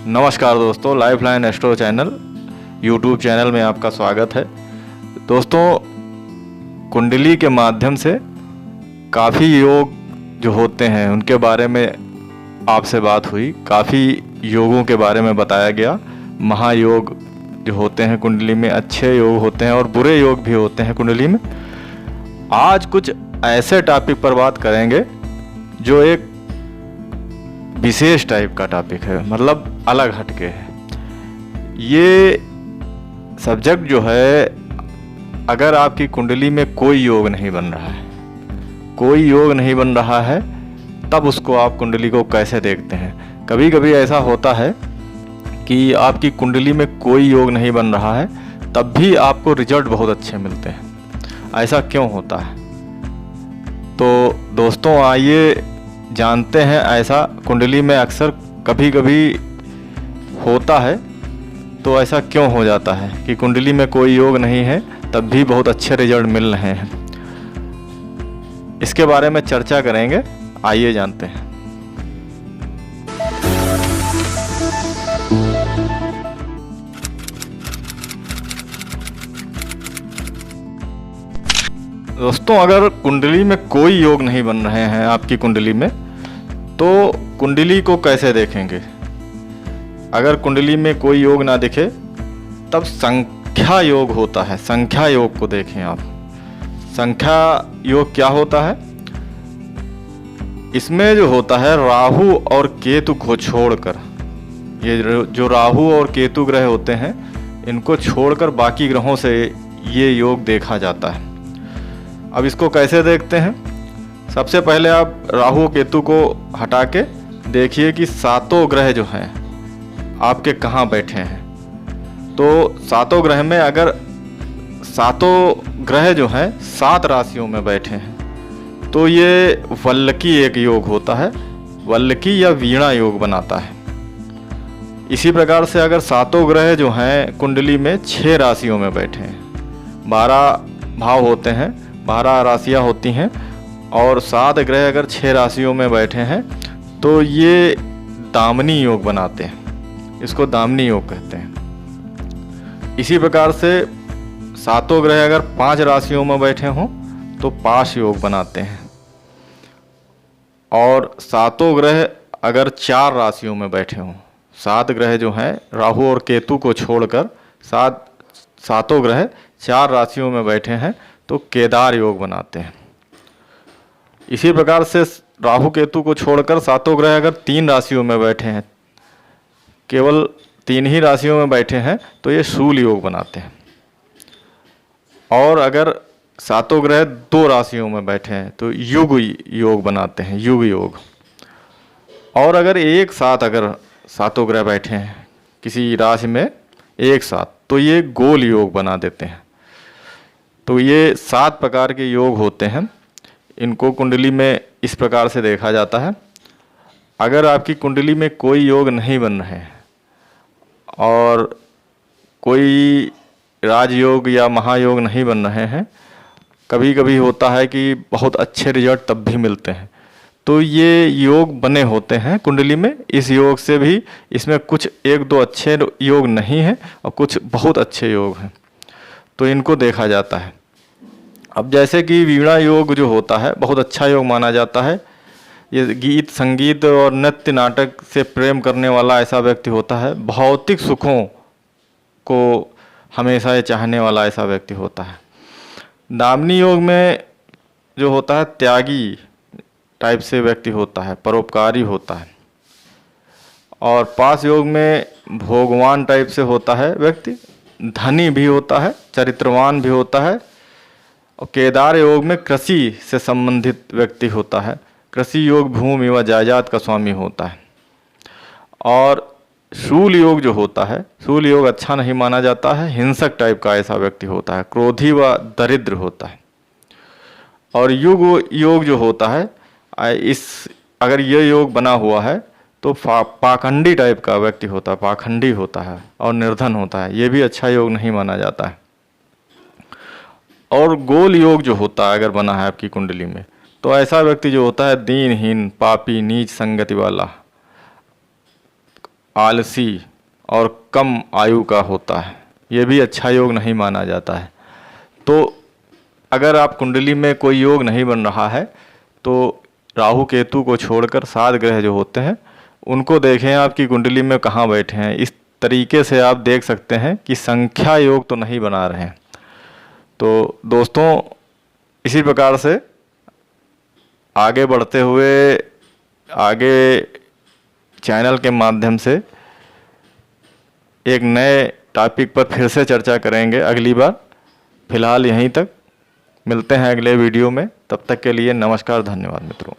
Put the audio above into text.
नमस्कार दोस्तों, lifeline astro channel YouTube channel में आपका स्वागत है। दोस्तों, कुंडली के माध्यम से काफ़ी योग जो होते हैं उनके बारे में आपसे बात हुई। काफ़ी योगों के बारे में बताया गया। महायोग जो होते हैं कुंडली में, अच्छे योग होते हैं और बुरे योग भी होते हैं कुंडली में। आज कुछ ऐसे टॉपिक पर बात करेंगे जो एक विशेष टाइप का टॉपिक है, मतलब अलग हटके है। ये सब्जेक्ट जो है, अगर आपकी कुंडली में कोई योग नहीं बन रहा है, कोई योग नहीं बन रहा है, तब उसको आप कुंडली को कैसे देखते हैं। कभी कभी ऐसा होता है कि आपकी कुंडली में कोई योग नहीं बन रहा है, तब भी आपको रिजल्ट बहुत अच्छे मिलते हैं। ऐसा क्यों होता है? तो दोस्तों, आइए जानते हैं। ऐसा कुंडली में अक्सर कभी कभी होता है, तो ऐसा क्यों हो जाता है कि कुंडली में कोई योग नहीं है तब भी बहुत अच्छे रिजल्ट मिल रहे हैं। इसके बारे में चर्चा करेंगे, आइए जानते हैं। दोस्तों, अगर कुंडली में कोई योग नहीं बन रहे हैं आपकी कुंडली में, तो कुंडली को कैसे देखेंगे? अगर कुंडली में कोई योग ना दिखे, तब संख्या योग होता है। संख्या योग को देखें आप। संख्या योग क्या होता है? इसमें जो होता है, राहु और केतु को छोड़कर, ये जो राहु और केतु ग्रह होते हैं, इनको छोड़कर बाकी ग्रहों से ये योग देखा जाता है। अब इसको कैसे देखते हैं? सबसे पहले आप राहु केतु को हटा के देखिए कि सातों ग्रह जो हैं आपके कहाँ बैठे हैं। तो सातों ग्रह में अगर सातों ग्रह जो हैं 7 राशियों में बैठे हैं, तो ये वल्लकी एक योग होता है। वल्लकी या वीणा योग बनाता है। इसी प्रकार से अगर सातों ग्रह जो हैं कुंडली में 6 राशियों में बैठे हैं, 12 भाव होते हैं, 12 राशियाँ होती हैं, और 7 ग्रह अगर 6 राशियों में बैठे हैं, तो ये दामिनी योग बनाते हैं। इसको दामिनी योग कहते हैं। इसी प्रकार से सातों ग्रह अगर 5 राशियों में बैठे हों, तो पाश योग बनाते हैं। और सातों ग्रह अगर 4 राशियों में बैठे हों, 7 ग्रह जो हैं राहु और केतु को छोड़कर सातों ग्रह 4 राशियों में बैठे हैं, तो केदार योग बनाते हैं। इसी प्रकार से राहु केतु को छोड़कर सातों ग्रह अगर 3 राशियों में बैठे हैं, केवल 3 ही राशियों में बैठे हैं, तो ये शूल योग बनाते हैं। और अगर सातों ग्रह 2 राशियों में बैठे हैं, तो युग योग बनाते हैं, युग योग। और अगर एक साथ अगर सातों ग्रह बैठे हैं किसी राशि में एक साथ, तो ये गोल योग बना देते हैं। तो ये 7 प्रकार के योग होते हैं। इनको कुंडली में इस प्रकार से देखा जाता है। अगर आपकी कुंडली में कोई योग नहीं बन रहे हैं और कोई राजयोग या महायोग नहीं बन रहे हैं, कभी कभी होता है कि बहुत अच्छे रिजल्ट तब भी मिलते हैं, तो ये योग बने होते हैं कुंडली में। इस योग से भी इसमें कुछ 1-2 अच्छे योग नहीं हैं और कुछ बहुत अच्छे योग हैं, तो इनको देखा जाता है। अब जैसे कि वीणा योग जो होता है, बहुत अच्छा योग माना जाता है। ये गीत संगीत और नृत्य नाटक से प्रेम करने वाला ऐसा व्यक्ति होता है। भौतिक सुखों को हमेशा ये चाहने वाला ऐसा व्यक्ति होता है। दामिनी योग में जो होता है, त्यागी टाइप से व्यक्ति होता है, परोपकारी होता है। और पास योग में भोगवान टाइप से होता है व्यक्ति, धनी भी होता है, चरित्रवान भी होता है। और केदार योग में कृषि से संबंधित व्यक्ति होता है। कृषि योग भूमि व जायदाद का स्वामी होता है। और शूल योग जो होता है, शूल योग अच्छा नहीं माना जाता है। हिंसक टाइप का ऐसा व्यक्ति होता है, क्रोधी व दरिद्र होता है। और युग योग जो होता है, अगर ये योग बना हुआ है, तो पाखंडी टाइप का व्यक्ति होता है, पाखंडी होता है और निर्धन होता है। ये भी अच्छा योग नहीं माना जाता है। और गोल योग जो होता है अगर बना है आपकी कुंडली में, तो ऐसा व्यक्ति जो होता है दीनहीन, पापी, नीच संगति वाला, आलसी और कम आयु का होता है। ये भी अच्छा योग नहीं माना जाता है। तो अगर आप कुंडली में कोई योग नहीं बन रहा है तो राहु केतु को छोड़कर 7 ग्रह जो होते हैं उनको देखें आपकी कुंडली में कहाँ बैठे हैं। इस तरीके से आप देख सकते हैं कि संख्या योग तो नहीं बना रहे हैं। तो दोस्तों, इसी प्रकार से आगे बढ़ते हुए आगे चैनल के माध्यम से एक नए टॉपिक पर फिर से चर्चा करेंगे अगली बार। फिलहाल यहीं तक, मिलते हैं अगले वीडियो में। तब तक के लिए नमस्कार, धन्यवाद मित्रों।